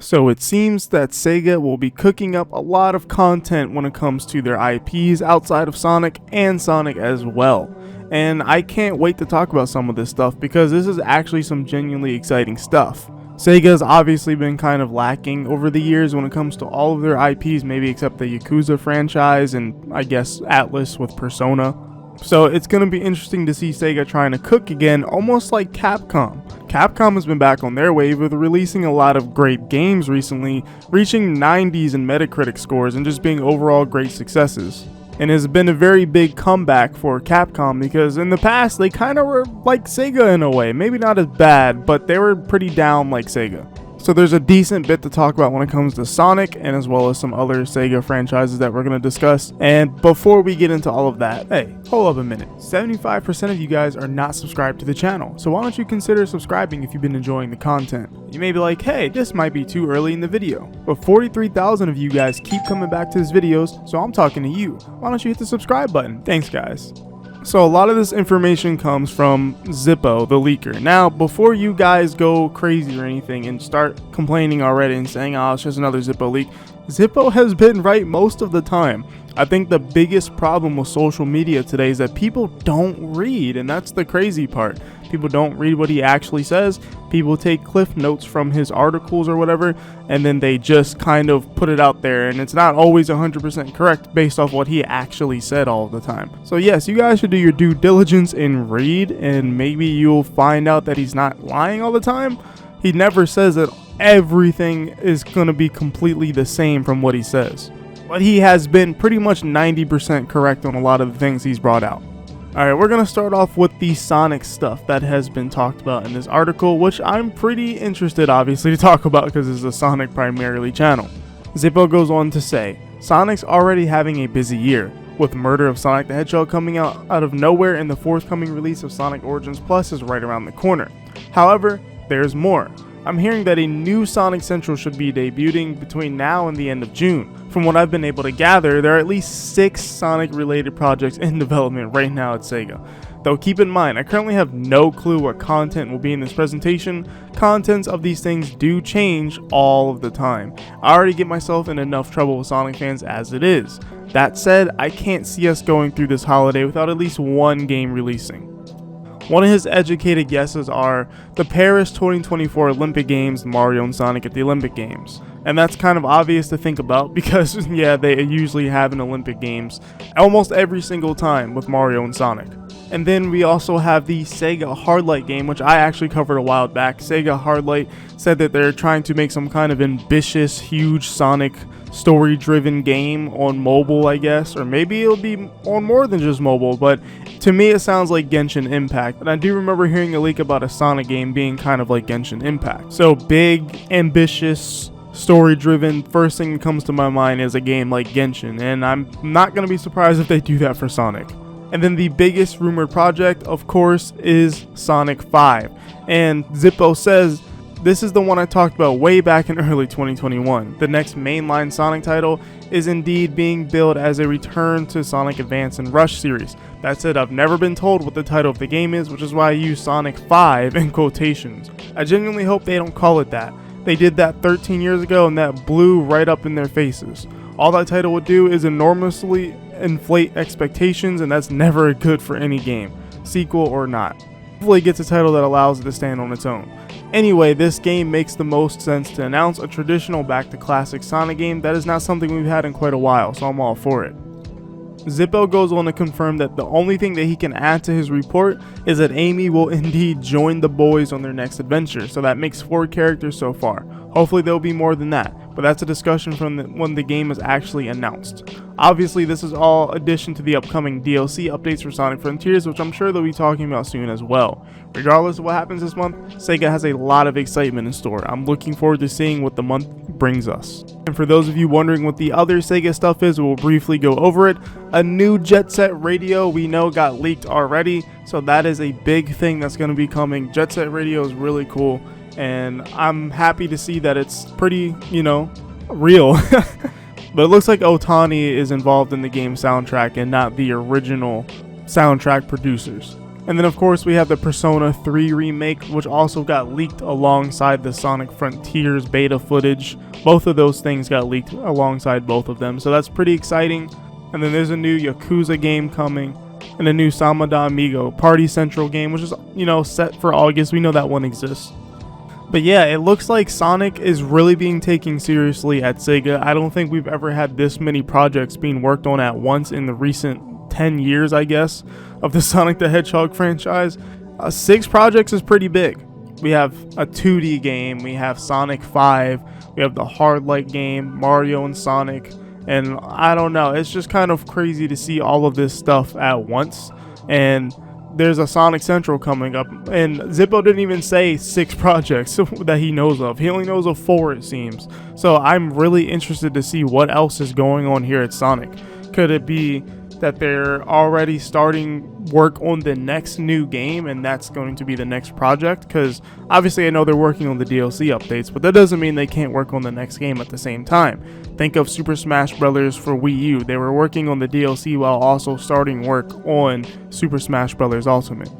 So it seems that Sega will be cooking up a lot of content when it comes to their IPs outside of Sonic and Sonic as well. And I can't wait to talk about some of this stuff because this is actually some genuinely exciting stuff. Sega's obviously been kind of lacking over the years when it comes to all of their IPs, maybe except the Yakuza franchise and I guess Atlas with Persona. So it's going to be interesting to see Sega trying to cook again, almost like Capcom. Capcom has been back on their wave with releasing a lot of great games recently, reaching 90s in Metacritic scores and just being overall great successes. And has been a very big comeback for Capcom because in the past they kind of were like Sega in a way. Maybe not as bad, but they were pretty down like Sega. So there's a decent bit to talk about when it comes to Sonic and as well as some other Sega franchises that we're going to discuss. And before we get into all of that, hey, hold up a minute. 75% of you guys are not subscribed to the channel. So why don't you consider subscribing if you've been enjoying the content? You may be like, hey, this might be too early in the video. But 43,000 of you guys keep coming back to these videos, so I'm talking to you. Why don't you hit the subscribe button? Thanks, guys. So a lot of this information comes from Zippo, the leaker. Now, before you guys go crazy or anything and start complaining already and saying, oh, it's just another Zippo leak, Zippo has been right most of the time. I think the biggest problem with social media today is that people don't read, and that's the crazy part. People don't read what he actually says. People take cliff notes from his articles or whatever, and then they just kind of put it out there, and it's not always 100% correct based off what he actually said all the time. So yes, you guys should do your due diligence and read, and maybe you'll find out that he's not lying all the time. He never says that everything is going to be completely the same from what he says, but he has been pretty much 90% correct on a lot of the things he's brought out. Alright, we're going to start off with the Sonic stuff that has been talked about in this article, which I'm pretty interested obviously to talk about because it's a Sonic primarily channel. Zippo goes on to say, Sonic's already having a busy year, with Murder of Sonic the Hedgehog coming out of nowhere and the forthcoming release of Sonic Origins Plus is right around the corner. However, there's more. I'm hearing that a new Sonic Central should be debuting between now and the end of June. From what I've been able to gather, there are at least 6 Sonic-related projects in development right now at Sega. Though keep in mind, I currently have no clue what content will be in this presentation. Contents of these things do change all of the time. I already get myself in enough trouble with Sonic fans as it is. That said, I can't see us going through this holiday without at least one game releasing. One of his educated guesses are the Paris 2024 Olympic Games, Mario and Sonic at the Olympic Games. And that's kind of obvious to think about because, yeah, they usually have an Olympic Games almost every single time with Mario and Sonic. And then we also have the Sega Hardlight game, which I actually covered a while back. Sega Hardlight said that they're trying to make some kind of ambitious, huge Sonic story-driven game on mobile, I guess. Or maybe it'll be on more than just mobile, but to me it sounds like Genshin Impact. And I do remember hearing a leak about a Sonic game being kind of like Genshin Impact. So big, ambitious, story-driven, first thing that comes to my mind is a game like Genshin, and I'm not going to be surprised if they do that for Sonic. And then the biggest rumored project, of course, is Sonic 5. And Zippo says, this is the one I talked about way back in early 2021. The next mainline Sonic title is indeed being billed as a return to Sonic Advance and Rush series. That said, I've never been told what the title of the game is, which is why I use Sonic 5 in quotations. I genuinely hope they don't call it that. They did that 13 years ago and that blew right up in their faces. All that title would do is enormously inflate expectations, and that's never good for any game, sequel or not. Hopefully it gets a title that allows it to stand on its own. Anyway, this game makes the most sense to announce a traditional back to classic Sonic game that is not something we've had in quite a while, so I'm all for it. Zippo goes on to confirm that the only thing that he can add to his report is that Amy will indeed join the boys on their next adventure, so that makes 4 characters so far. Hopefully there will be more than that, but that's a discussion from when the game is actually announced. Obviously this is all addition to the upcoming DLC updates for Sonic Frontiers, which I'm sure they'll be talking about soon as well. Regardless of what happens this month, Sega has a lot of excitement in store. I'm looking forward to seeing what the month brings us. And for those of you wondering what the other Sega stuff is, we'll briefly go over it. A new Jet Set Radio we know got leaked already, so that is a big thing that's going to be coming. Jet Set Radio is really cool, and I'm happy to see that it's pretty, real. But it looks like Otani is involved in the game soundtrack and not the original soundtrack producers. And then of course we have the Persona 3 remake, which also got leaked alongside the Sonic Frontiers beta footage. Both of those things got leaked alongside both of them, so that's pretty exciting. And then there's a new Yakuza game coming, and a new Samada Amigo Party Central game, which is, you know, set for August. We know that one exists. But yeah, it looks like Sonic is really being taken seriously at Sega. I don't think we've ever had this many projects being worked on at once in the recent 10 years, I guess, of the Sonic the Hedgehog franchise. 6 projects is pretty big. We have a 2D game, we have Sonic 5, we have the Hard Light game, Mario and Sonic, and I don't know, it's just kind of crazy to see all of this stuff at once. And there's a Sonic Central coming up, and Zippo didn't even say 6 projects that he knows of. He only knows of 4, it seems. So I'm really interested to see what else is going on here at Sonic. Could it be that they're already starting work on the next new game, and that's going to be the next project? Because obviously I know they're working on the DLC updates, but that doesn't mean they can't work on the next game at the same time. Think of Super Smash Bros. For Wii U. They were working on the DLC while also starting work on Super Smash Bros. Ultimate.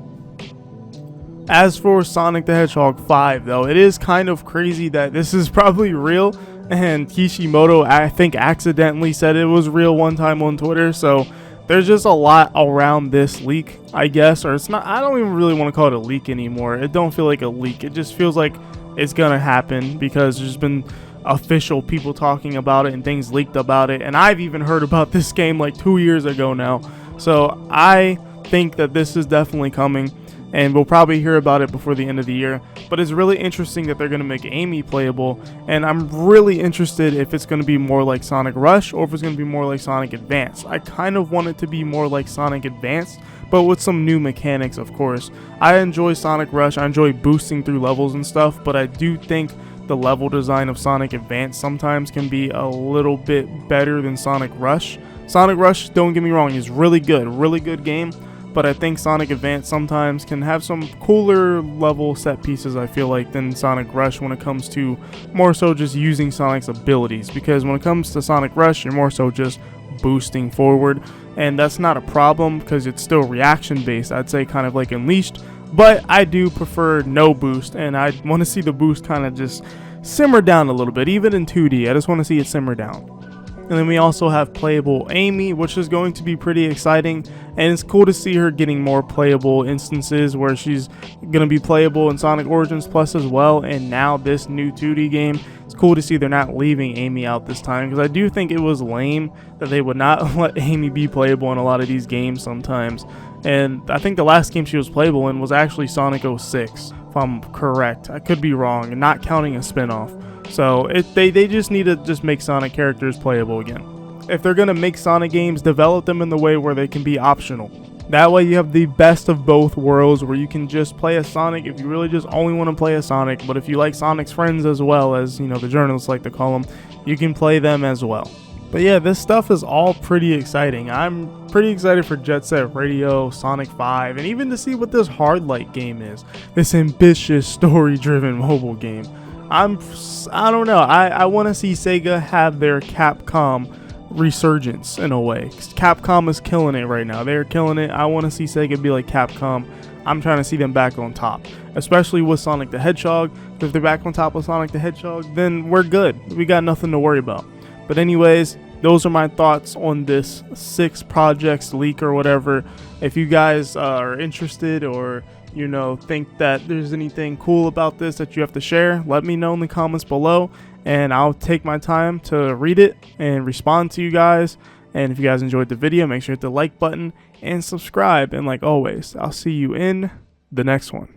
As for Sonic the Hedgehog 5, though, it is kind of crazy that this is probably real, and Kishimoto, I think, accidentally said it was real one time on Twitter, so there's just a lot around this leak, I guess. Or it's not, I don't even really want to call it a leak anymore. It don't feel like a leak. It just feels like it's gonna happen because there's been official people talking about it and things leaked about it, and I've even heard about this game like 2 years ago now. So I think that this is definitely coming, and we'll probably hear about it before the end of the year. But it's really interesting that they're going to make Amy playable, and I'm really interested if it's going to be more like Sonic Rush or if it's going to be more like Sonic Advance. I kind of want it to be more like Sonic Advance, but with some new mechanics, of course. I enjoy Sonic Rush, I enjoy boosting through levels and stuff, but I do think the level design of Sonic Advance sometimes can be a little bit better than Sonic Rush. Sonic Rush, don't get me wrong, is really good game, but I think Sonic Advance sometimes can have some cooler level set pieces, I feel like, than Sonic Rush when it comes to more so just using Sonic's abilities. Because when it comes to Sonic Rush, you're more so just boosting forward, and that's not a problem because it's still reaction based, I'd say, kind of like Unleashed. But I do prefer no boost, and I want to see the boost kind of just simmer down a little bit, even in 2D. I just want to see it simmer down. And then we also have playable Amy, which is going to be pretty exciting, and it's cool to see her getting more playable instances where she's going to be playable in Sonic Origins Plus as well, and now this new 2D game. It's cool to see they're not leaving Amy out this time, because I do think it was lame that they would not let Amy be playable in a lot of these games sometimes. And I think the last game she was playable in was actually Sonic 06, if I'm correct. I could be wrong, not counting a spin-off. So they just need to just make Sonic characters playable again. If they're going to make Sonic games, develop them in the way where they can be optional. That way you have the best of both worlds, where you can just play as Sonic if you really just only want to play as Sonic, but if you like Sonic's friends as well, as, you know, the journalists like to call them, you can play them as well. But yeah, this stuff is all pretty exciting. I'm pretty excited for Jet Set Radio, Sonic 5, and even to see what this Hard Light game is. This ambitious, story-driven mobile game. I don't know. I want to see Sega have their Capcom resurgence in a way. Capcom is killing it right now. They're killing it. I want to see Sega be like Capcom. I'm trying to see them back on top, especially with Sonic the Hedgehog. If they're back on top with Sonic the Hedgehog, then we're good. We got nothing to worry about. But anyways, those are my thoughts on this 6 projects leak or whatever. If you guys are interested, or you know, think that there's anything cool about this that you have to share, let me know in the comments below, and I'll take my time to read it and respond to you guys. And if you guys enjoyed the video, make sure to hit the like button and subscribe. And like always, I'll see you in the next one.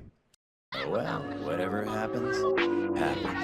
Well, whatever happens, happens.